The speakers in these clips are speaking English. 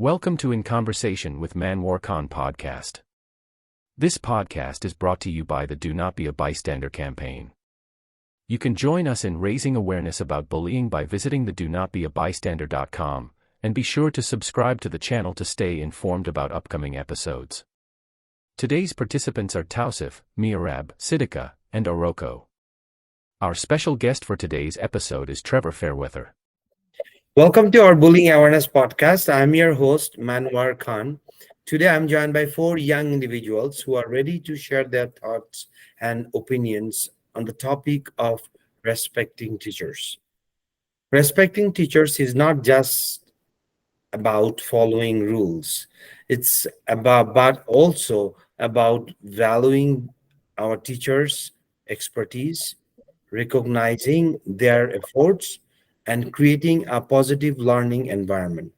Welcome to In Conversation with MANWAR podcast. This podcast is brought to you by the Do Not Be a Bystander campaign. You can join us in raising awareness about bullying by visiting the donotbeabystander.com, and be sure to subscribe to the channel to stay informed about upcoming episodes. Today's participants are Tausif, Miarab, Sidika, and Oroko. Our special guest for today's episode is Trevor Fairweather. Welcome to our Bullying Awareness podcast. I'm your host, Manwar Khan. Today, I'm joined by four young individuals who are ready to share their thoughts and opinions on the topic of respecting teachers. Respecting teachers is not just about following rules. But also about valuing our teachers' expertise, recognizing their efforts, and creating a positive learning environment.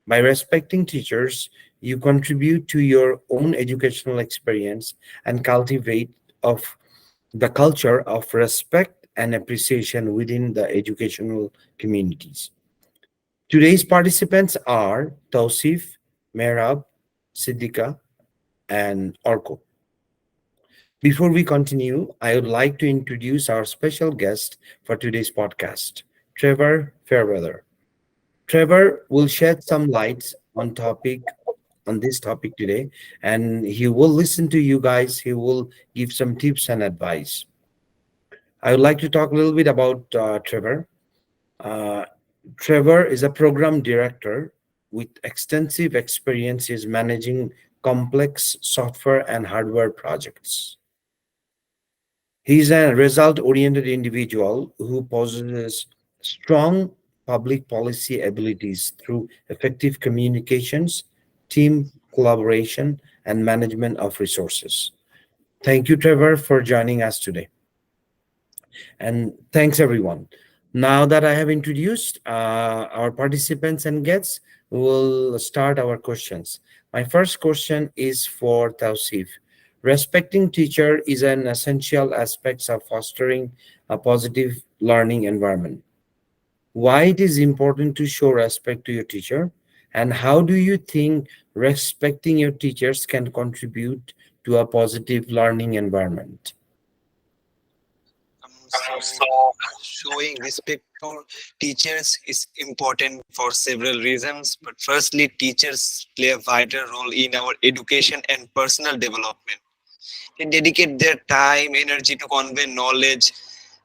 By respecting teachers, you contribute to your own educational experience and cultivate of the culture of respect and appreciation within the educational communities. Today's participants are Tausif, Mehrab, Siddika, and Orko. Before we continue, I would like to introduce our special guest for today's podcast, Trevor Fairweather. Trevor will shed some lights on this topic today, and he will listen to you guys. He will give some tips and advice. I would like to talk a little bit about Trevor. Uh, Trevor is a program director with extensive experiences managing complex software and hardware projects. He's a result-oriented individual who possesses strong public policy abilities through effective communications, team collaboration, and management of resources. Thank you, Trevor, for joining us today. And thanks, everyone. Now that I have introduced our participants and guests, we will start our questions. My first question is for Tausif. Respecting teacher is an essential aspect of fostering a positive learning environment. Why it is important to show respect to your teacher, and how do you think respecting your teachers can contribute to a positive learning environment? Showing respect to teachers is important for several reasons. But firstly, teachers play a vital role in our education and personal development. They dedicate their time, energy to convey knowledge,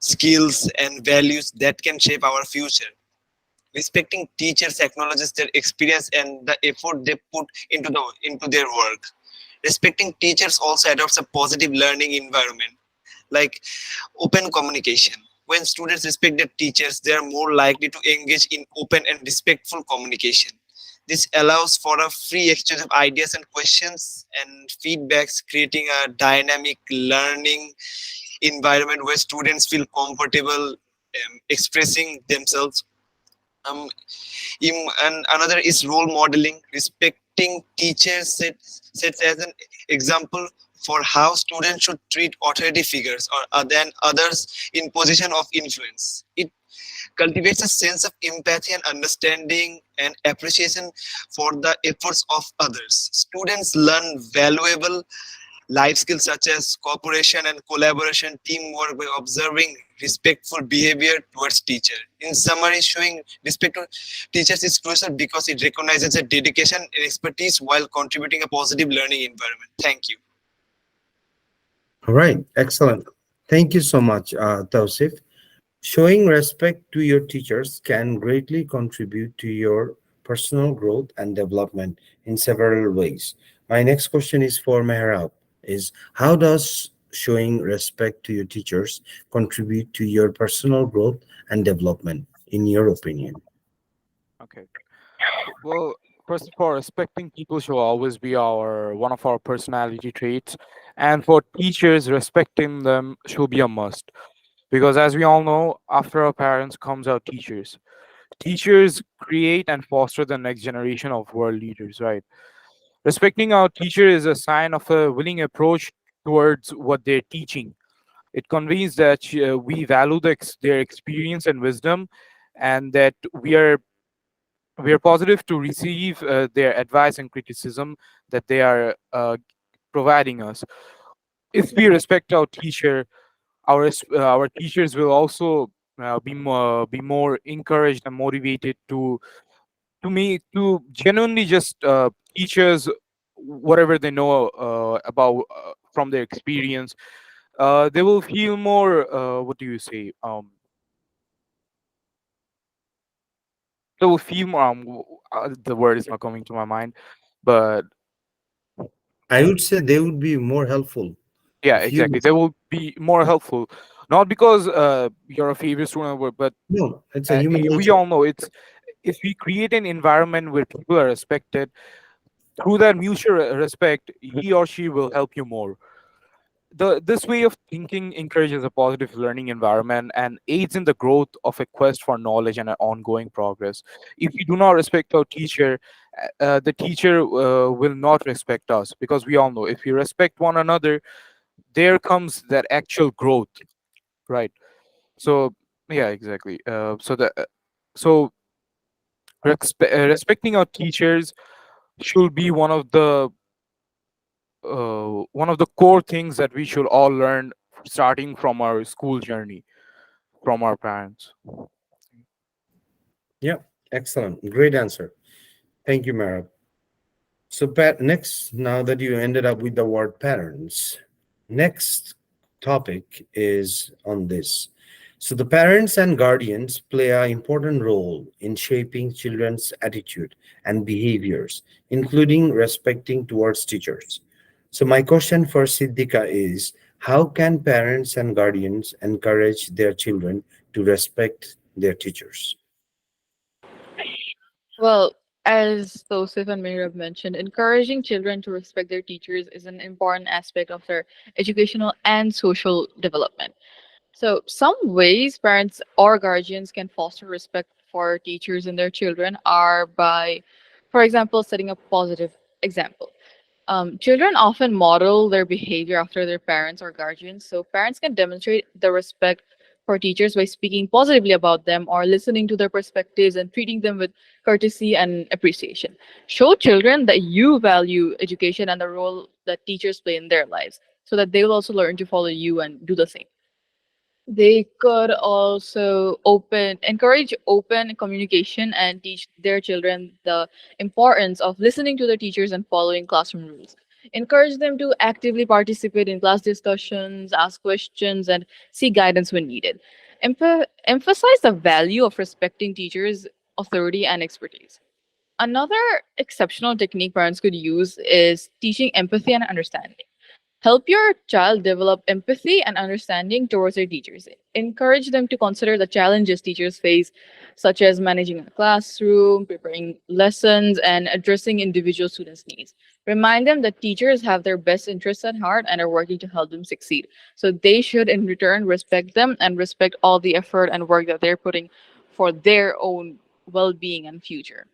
skills, and values that can shape our future. Respecting teachers acknowledges their experience and the effort they put into their work. Respecting teachers also adopts a positive learning environment, like open communication. When students respect their teachers, they are more likely to engage in open and respectful communication. This allows for a free exchange of ideas and questions and feedbacks, creating a dynamic learning environment where students feel comfortable expressing themselves. Um, and another is role modeling. Respecting teachers sets as an example for how students should treat authority figures or than others in position of influence. It cultivates a sense of empathy and understanding and appreciation for the efforts of others. Students learn valuable life skills such as cooperation and collaboration, teamwork by observing respectful behavior towards teacher. In summary, showing respect to teachers is crucial because it recognizes their dedication and expertise while contributing a positive learning environment. Thank you. All right, excellent. Thank you so much, Tausif. Showing respect to your teachers can greatly contribute to your personal growth and development in several ways. My next question is for Mehrab. Is how does showing respect to your teachers contribute to your personal growth and development, in your opinion? Okay. Well, first of all, respecting people should always be our one of our personality traits, and for teachers, respecting them should be a must. Because as we all know, after our parents comes our teachers. Teachers create and foster the next generation of world leaders, right? Respecting our teacher is a sign of a willing approach towards what they're teaching. It conveys that we value their experience and wisdom, and that we are positive to receive their advice and criticism that they are providing us. If we respect our teacher, our teachers will also be more encouraged and motivated to genuinely just teach us whatever they know about from their experience. They will feel more what do you say they will feel more the word is not coming to my mind, but I would say they would be more helpful yeah, if you. exactly, they will be more helpful, not because you're a favorite student, but No, it's a human we nature. all know it's if we create an environment where people are respected through that mutual respect, he or she will help you more. This way of thinking encourages a positive learning environment and aids in the growth of a quest for knowledge and an ongoing progress. If we do not respect our teacher, the teacher will not respect us, because we all know if we respect one another, there comes that actual growth, right? So yeah, exactly. So respecting our teachers should be one of the core things that we should all learn starting from our school journey from our parents. Yeah, excellent. Great answer. Thank you, Mara. So, Pat, next, now that you ended up with the word parents, next topic is on this. So, the parents and guardians play an important role in shaping children's attitude and behaviors, including respecting towards teachers. So, my question for Siddhika is, how can parents and guardians encourage their children to respect their teachers? Well, as Joseph and Mary mentioned, encouraging children to respect their teachers is an important aspect of their educational and social development. So, some ways parents or guardians can foster respect for teachers and their children are by, for example, setting a positive example. Children often model their behavior after their parents or guardians, so parents can demonstrate the respect for teachers by speaking positively about them or listening to their perspectives and treating them with courtesy and appreciation. Show children that you value education and the role that teachers play in their lives so that they will also learn to follow you and do the same. They could also encourage open communication and teach their children the importance of listening to their teachers and following classroom rules. Encourage them to actively participate in class discussions, ask questions, and seek guidance when needed. Emphasize the value of respecting teachers' authority and expertise. Another exceptional technique parents could use is teaching empathy and understanding. Help your child develop empathy and understanding towards their teachers. Encourage them to consider the challenges teachers face, such as managing a classroom, preparing lessons, and addressing individual students' needs. Remind them that teachers have their best interests at heart and are working to help them succeed. So they should, in return, respect them and respect all the effort and work that they're putting for their own well being and future.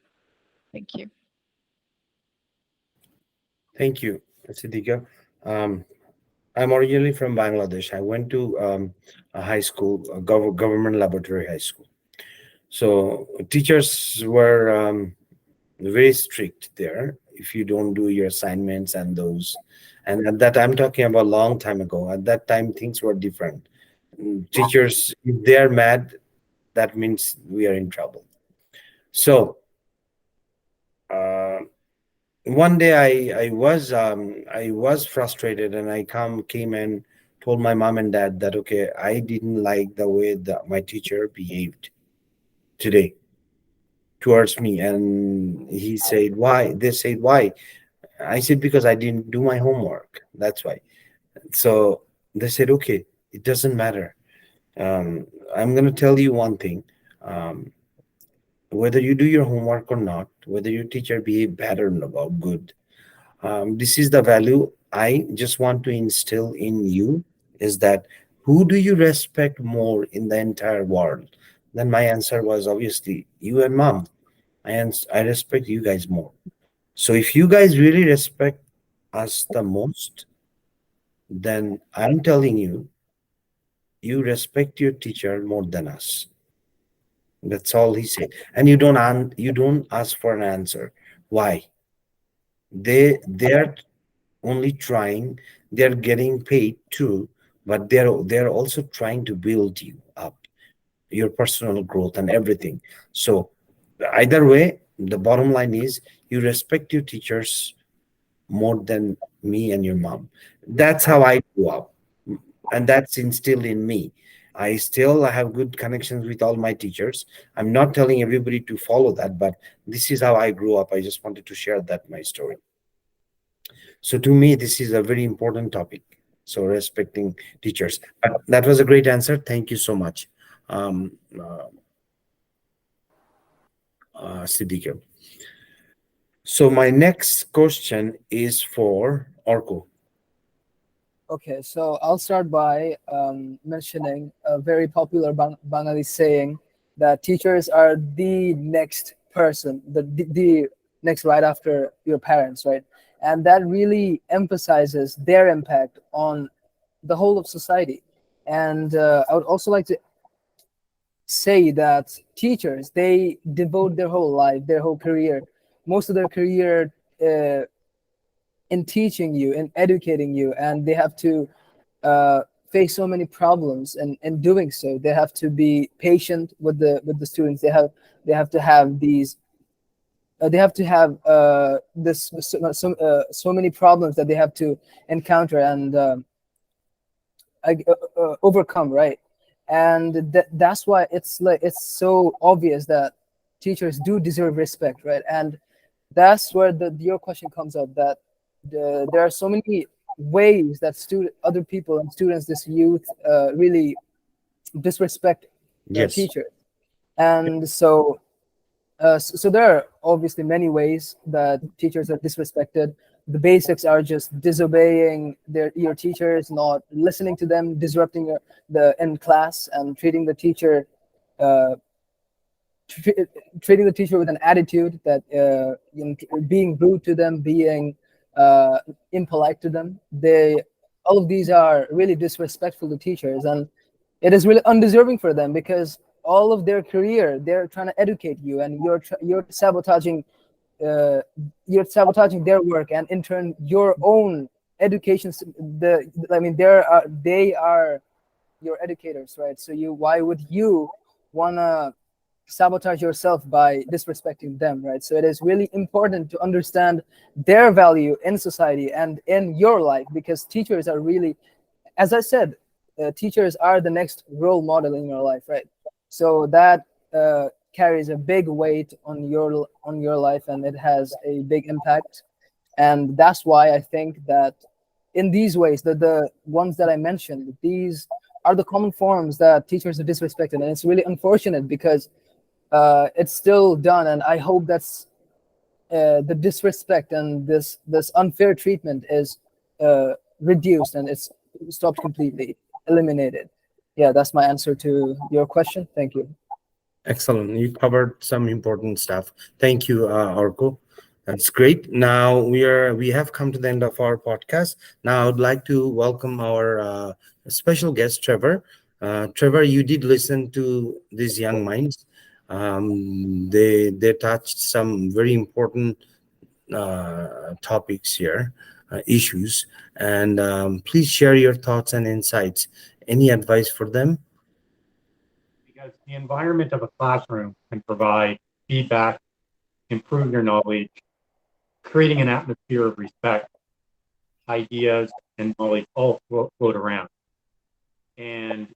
Thank you. Thank you, Siddhika. Um, I'm originally from Bangladesh. I went to a high school, a government laboratory high school. So teachers were very strict there. If you don't do your assignments and those, and at that I'm talking about a long time ago. At that time, things were different. Teachers, if they are mad, that means we are in trouble. So uh, one day I was frustrated, and I came and told my mom and dad that okay, I didn't like the way that my teacher behaved today towards me. And he said why, they said why. I said because I didn't do my homework, that's why. So they said okay, it doesn't matter. I'm going to tell you one thing. um, whether you do your homework or not, whether your teacher behave bad or about good, this is the value I just want to instill in you, is that who do you respect more in the entire world? Then my answer was obviously you and mom. I respect you guys more. So if you guys really respect us the most, then I'm telling you, you respect your teacher more than us. That's all he said. And you don't ask for an answer. Why? They're only trying, they're getting paid too, but they're also trying to build you up, your personal growth and everything. So either way, the bottom line is you respect your teachers more than me and your mom. That's how I grew up, and that's instilled in me. I still have good connections with all my teachers. I'm not telling everybody to follow that, but this is how I grew up. I just wanted to share that my story. So to me, this is a very important topic. So respecting teachers. But that was a great answer. Thank you so much, um, Siddiqui. So my next question is for Orko. Okay, so I'll start by mentioning a very popular Bengali saying that teachers are the next person, the next right after your parents, right? And that really emphasizes their impact on the whole of society. And I would also like to say that teachers, they devote their whole life, their whole career, most of their career uh, in teaching you, in educating you, and they have to uh, face so many problems, and in doing so they have to be patient with the students. They have to have these they have to have so many problems that they have to encounter and overcome, right? And that's why it's so obvious that teachers do deserve respect, right? And that's where your question comes up, that there are so many ways that other people and students, this youth, really disrespect Yes. teachers. And so there are obviously many ways that teachers are disrespected. The basics are just disobeying your teachers, not listening to them, disrupting the in class, and uh, tr- treating the teacher with an attitude that being rude to them, being impolite to them. All of these are really disrespectful to teachers, and it is really undeserving for them, because all of their career they're trying to educate you, and uh, you're sabotaging their work, and in turn your own education. They are your educators, right? So why would you wanna sabotage yourself by disrespecting them, right? So it is really important to understand their value in society and in your life, because teachers are really, as I said, teachers are the next role model in your life, right? So that carries a big weight on your life, and it has a big impact. And that's why I think that in these ways, the ones that I mentioned, these are the common forms that teachers are disrespected, and it's really unfortunate because it's still done. And I hope that's the disrespect and this unfair treatment is reduced, and it's stopped completely, eliminated. Yeah, that's my answer to your question. Thank you. Excellent. You covered some important stuff. Thank you, Orko. That's great. Now we have come to the end of our podcast. Now I would like to welcome our special guest, Trevor. Trevor, you did listen to these young minds. They touched some very important topics here, issues, and please share your thoughts and insights. Any advice for them? Because the environment of a classroom can provide feedback, improve your knowledge, creating an atmosphere of respect, ideas, and knowledge all float around. And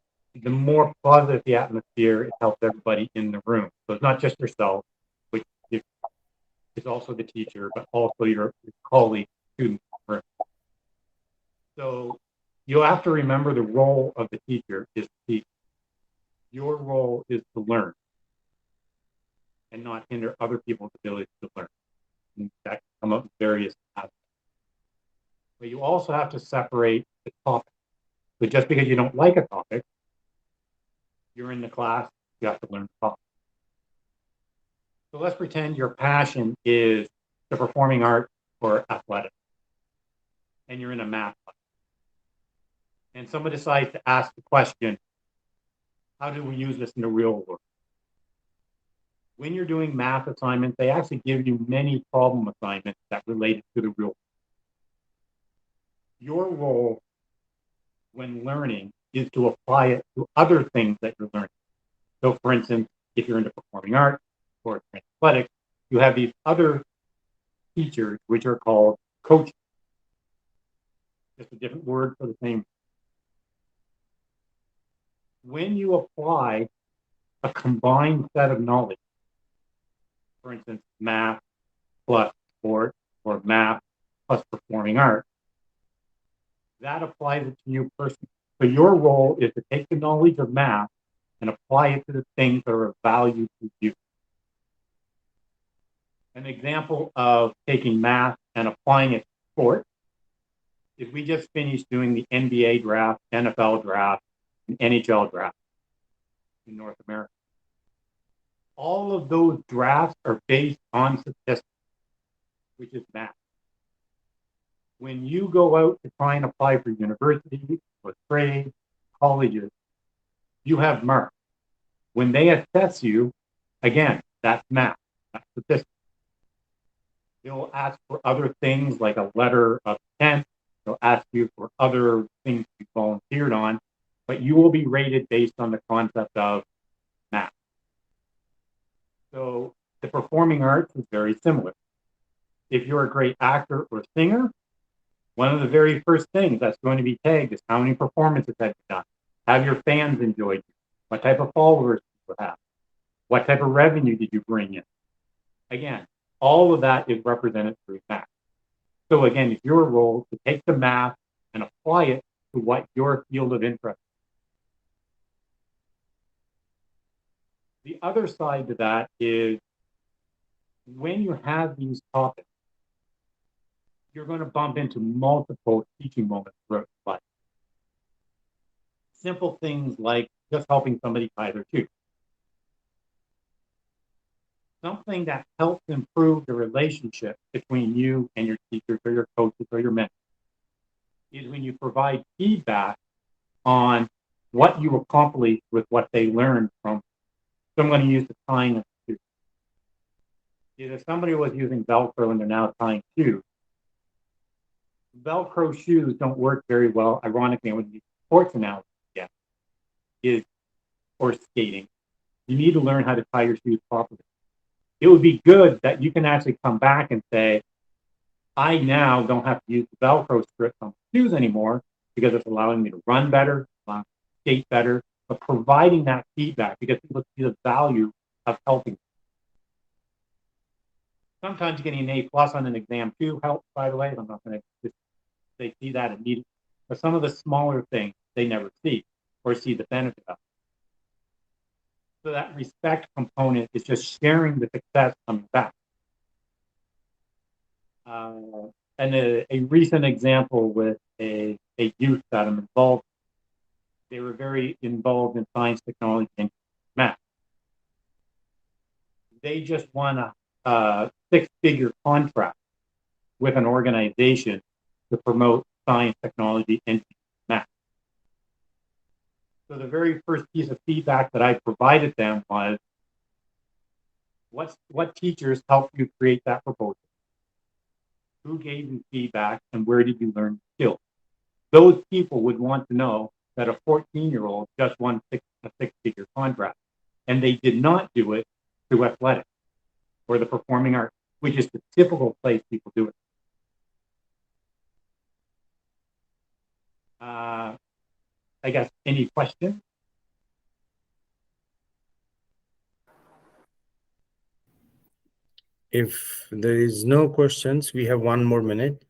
the more positive the atmosphere, it helps everybody in the room. So it's not just yourself, which is also the teacher, but also your colleagues, students. So you have to remember the role of the teacher is to teach. Your role is to learn and not hinder other people's ability to learn. And that can come up in various aspects. But you also have to separate the topic. So just because you don't like a topic, you're in the class, you have to learn the topic. So let's pretend your passion is the performing arts or athletics, and you're in a math class. And someone decides to ask the question, how do we use this in the real world? When you're doing math assignments, they actually give you many problem assignments that relate to the real world. Your role when learning is to apply it to other things that you're learning. So for instance, if you're into performing arts or athletics, you have these other teachers, which are called coaches. Just a different word for the same. When you apply a combined set of knowledge, for instance, math plus sport or math plus performing arts, that applies it to you personally. So your role is to take the knowledge of math and apply it to the things that are of value to you. An example of taking math and applying it to sport is we just finished doing the NBA draft, NFL draft, and NHL draft in North America. All of those drafts are based on statistics, which is math. When you go out to try and apply for universities or trades, colleges, you have marks. When they assess you, again, that's math, that's statistics. They'll ask for other things like a letter of intent. They'll ask you for other things you volunteered on, but you will be rated based on the concept of math. So the performing arts is very similar. If you're a great actor or singer, one of the very first things that's going to be tagged is how many performances have you done? Have your fans enjoyed you? What type of followers do you have? What type of revenue did you bring in? Again, all of that is represented through math. So again, it's your role to take the math and apply it to what your field of interest is. The other side to that is when you have these topics, you're going to bump into multiple teaching moments throughout life. Simple things like just helping somebody tie their shoes. Something that helps improve the relationship between you and your teachers or your coaches or your mentors is when you provide feedback on what you accomplished with what they learned from. So I'm going to use the tying of shoes. If somebody was using Velcro and they're now tying shoes, Velcro shoes don't work very well. Ironically, when you use sports analogy, is or skating, you need to learn how to tie your shoes properly. It would be good that you can actually come back and say, I now don't have to use the Velcro strips on shoes anymore because it's allowing me to run better, skate better, but providing that feedback because people see the value of helping. Sometimes getting an A plus on an exam too helps, by the way. I'm not going to just, they see that immediately. But some of the smaller things they never see or see the benefit of. So that respect component is just sharing the success coming back. And a recent example with a youth that I'm involved in, they were very involved in science, technology, and math. They just won a six-figure contract with an organization to promote science, technology, and math. So the very first piece of feedback that I provided them was, what teachers helped you create that proposal? Who gave you feedback and where did you learn skills? Those people would want to know that a 14-year-old just won a six-figure contract. And they did not do it through athletics or the performing arts, which is the typical place people do it. I guess, any questions? If there is no questions, we have 1 more minute.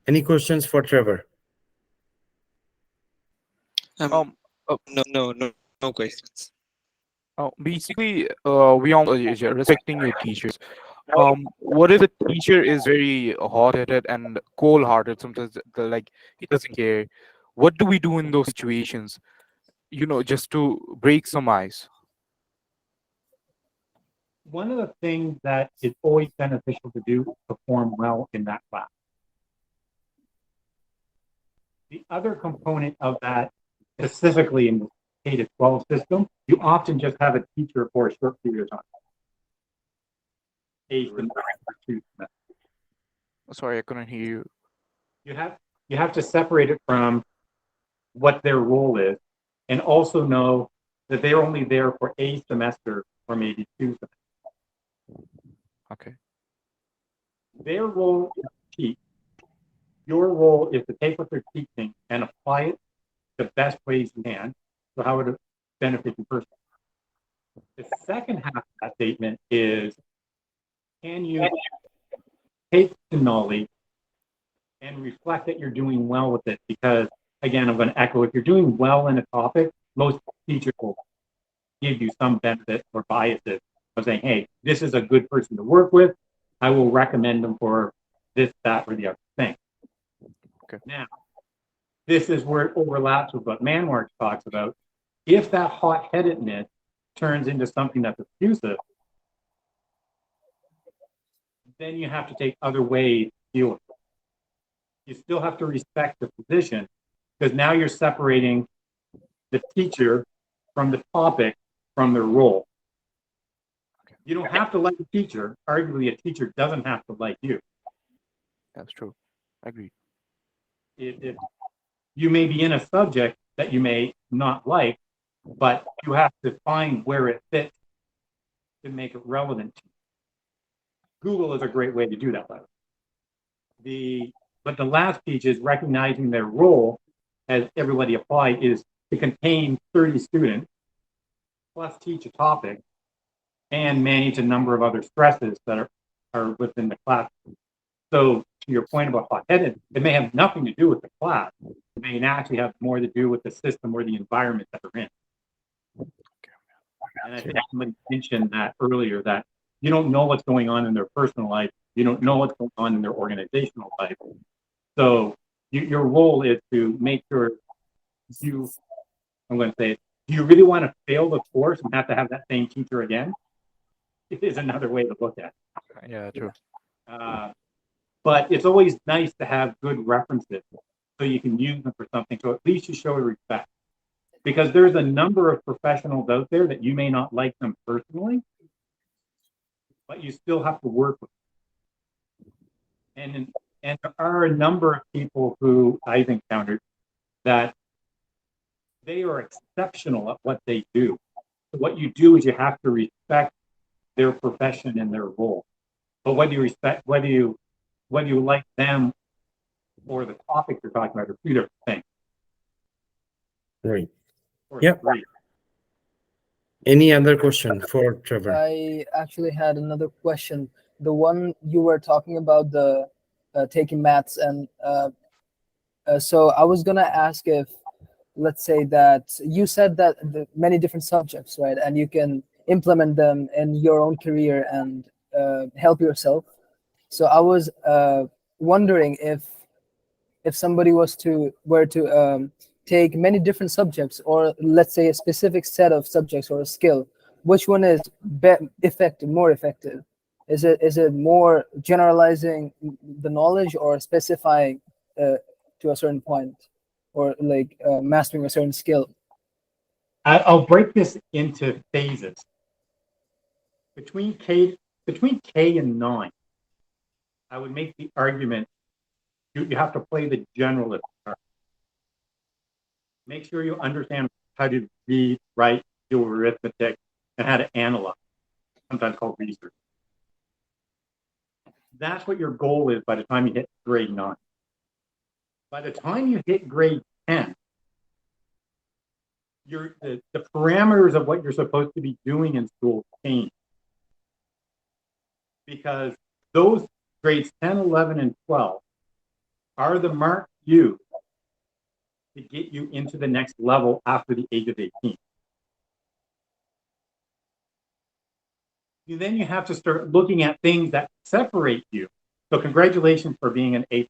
Any questions for Trevor? No, no questions. Basically, we all respecting your teachers. What if the teacher is very hot-headed and cold-hearted? Sometimes, like he doesn't care. What do we do in those situations? Just to break some ice. One of the things that is always beneficial to do is perform well in that class. The other component of that, specifically in the K-12 system, you often just have a teacher for a short period of time. a semester or 2 semesters. Sorry, I couldn't hear you. You have to separate it from what their role is, and also know that they're only there for a semester or maybe 2 semesters. Okay. Their role is to teach. Your role is to take what they're teaching and apply it the best ways you can, so how would it benefit you personally? The second half of that statement is, can you take the knowledge and reflect that you're doing well with it? Because again, I'm going to echo, if you're doing well in a topic, most teachers will give you some benefit or biases of saying, hey, this is a good person to work with. I will recommend them for this, that, or the other thing. Okay. Now, this is where it overlaps with what MANWAR talks about. If that hot-headedness turns into something that's abusive, then you have to take other ways to deal with it. You still have to respect the position, because now you're separating the teacher from the topic, from their role. You don't have to like a teacher. Arguably, a teacher doesn't have to like you. That's true. Agreed. If you may be in a subject that you may not like, but you have to find where it fits to make it relevant to you. Google is a great way to do that, by the way. But the last piece is recognizing their role, as everybody applied, is to contain 30 students, plus teach a topic, and manage a number of other stresses that are within the classroom. So to your point about hot-headed, it may have nothing to do with the class. It may actually have more to do with the system or the environment that they're in. And I think somebody mentioned that earlier, that you don't know what's going on in their personal life. You don't know what's going on in their organizational life. So your role is to make sure I'm going to say, do you really want to fail the course and have to have that same teacher again? It is another way to look at it. Yeah, true. But it's always nice to have good references so you can use them for something. So at least you show respect. Because there's a number of professionals out there that you may not like them personally, but you still have to work with them. And there are a number of people who I've encountered that they are exceptional at what they do. So what you do is you have to respect their profession and their role. But whether you like them or the topic you're talking about are two different things. Right. Or Yep. three. Any other question for Trevor? I actually had another question. The one you were talking about, the taking maths, and so I was gonna ask if, let's say that you said that the many different subjects, right, and you can implement them in your own career and help yourself. So I was wondering if somebody were to take many different subjects, or let's say a specific set of subjects or a skill, which one is more effective? Is it more generalizing the knowledge, or specifying to a certain point, or like mastering a certain skill? I'll break this into phases. Between K and 9, I would make the argument you have to play the generalist card. Make sure you understand how to read, write, do arithmetic, and how to analyze, sometimes called research. That's what your goal is by the time you hit grade 9. By the time you hit grade 10, the parameters of what you're supposed to be doing in school change. Because those grades 10, 11, and 12 are the marks used to get you into the next level after the age of 18. Then you have to start looking at things that separate you. So congratulations for being an A+.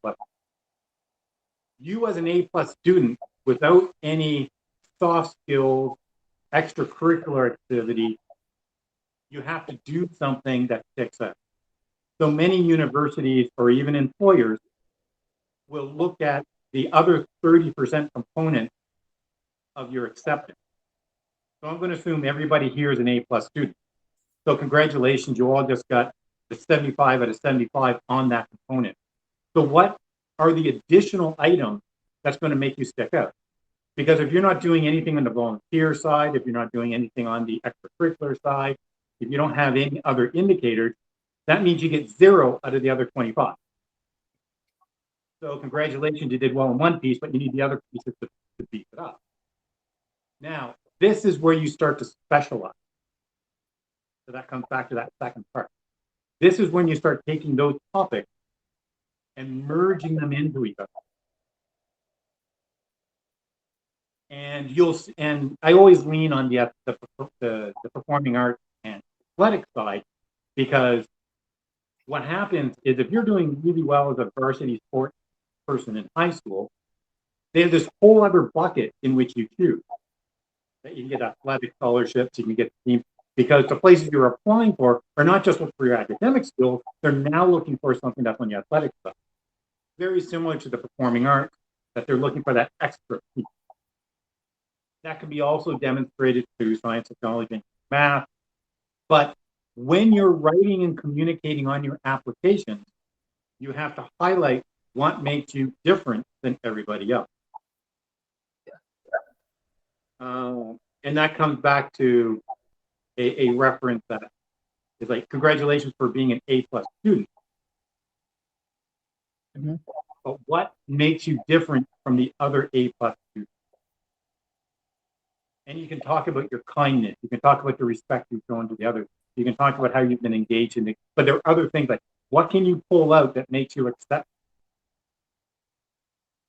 You as an A+ student, without any soft skills, extracurricular activity, you have to do something that sticks out. So many universities or even employers will look at the other 30% component of your acceptance. So I'm going to assume everybody here is an A+ student. So congratulations, you all just got the 75 out of 75 on that component. So what are the additional items that's going to make you stick out? Because if you're not doing anything on the volunteer side, if you're not doing anything on the extracurricular side, if you don't have any other indicators, that means you get 0 out of the other 25. So congratulations, you did well in one piece, but you need the other pieces to beef it up. Now, this is where you start to specialize. So that comes back to that second part. This is when you start taking those topics and merging them into each other. And I always lean on the performing arts and athletic side, because what happens is if you're doing really well as a varsity sport person in high school, there's this whole other bucket in which you choose. That you can get athletic scholarships, you can get team, because the places you're applying for are not just for your academic skills, they're now looking for something that's on your athletic side. Very similar to the performing arts, that they're looking for that extra piece. That can be also demonstrated through science, technology, and math. But when you're writing and communicating on your applications, you have to highlight what makes you different than everybody else. And that comes back to a reference that is like, congratulations for being an A+ student. Mm-hmm. But what makes you different from the other A+ students? And you can talk about your kindness. You can talk about the respect you've shown to the others. You can talk about how you've been engaged in it. But there are other things like, what can you pull out that makes you accept?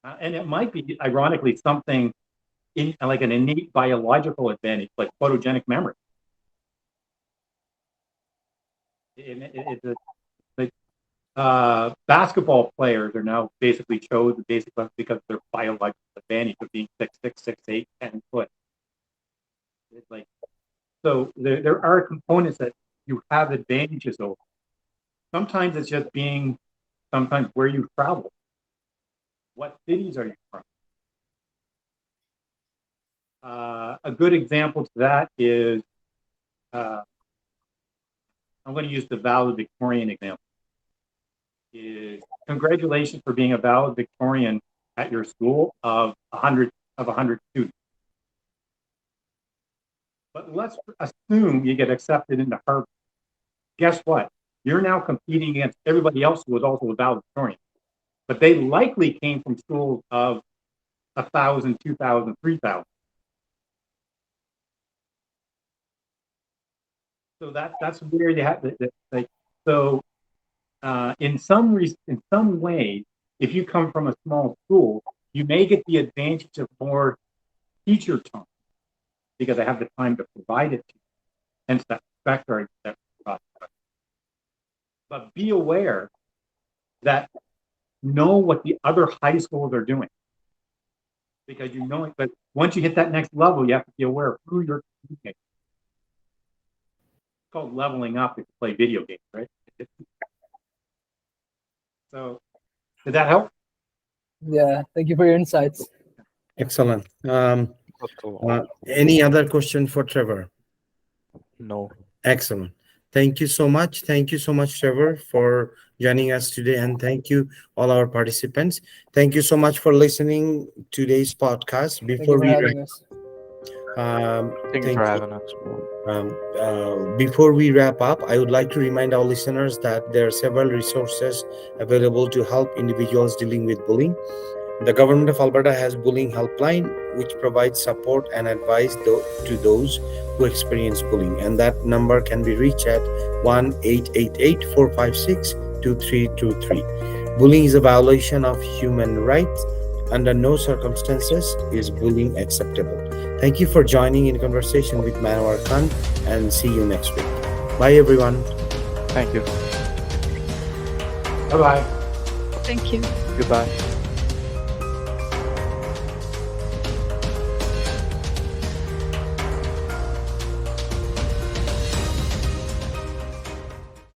And it might be, ironically, something in like an innate biological advantage, like photogenic memory. Basketball players are now basically chosen basically because of their biological advantage of being 6'6", 6'8", 10 foot. It's like, so there are components that you have advantages over. Sometimes it's just being, sometimes where you travel. What cities are you from? A good example to that is, I'm going to use the valedictorian example. Is congratulations for being a valedictorian at your school of 100 students. But let's assume you get accepted into Harvard. Guess what? You're now competing against everybody else who was also a valedictorian. But they likely came from schools of 1,000, 2,000, 3,000. So that's where you have to, like, so in some ways, if you come from a small school, you may get the advantage of more teacher time because I have the time to provide it to you. Hence that factor. But be aware that know what the other high schools are doing, because you know it. But once you hit that next level, you have to be aware of who you're communicating. It's called leveling up if you play video games, right? So, did that help? Yeah, thank you for your insights. Excellent. Any other question for Trevor? No. Excellent. Thank you so much. Thank you so much, Trevor, for joining us today. And thank you, all our participants. Thank you so much for listening to today's podcast. Thank you for having us. Thank you for having us. Before we wrap up, I would like to remind our listeners that there are several resources available to help individuals dealing with bullying. The Government of Alberta has Bullying Helpline, which provides support and advice to those who experience bullying. And that number can be reached at 1-888-456-2323. Bullying is a violation of human rights. Under no circumstances is bullying acceptable. Thank you for joining in conversation with MANWAR Khan, and see you next week. Bye, everyone. Thank you. Bye-bye. Thank you. Goodbye.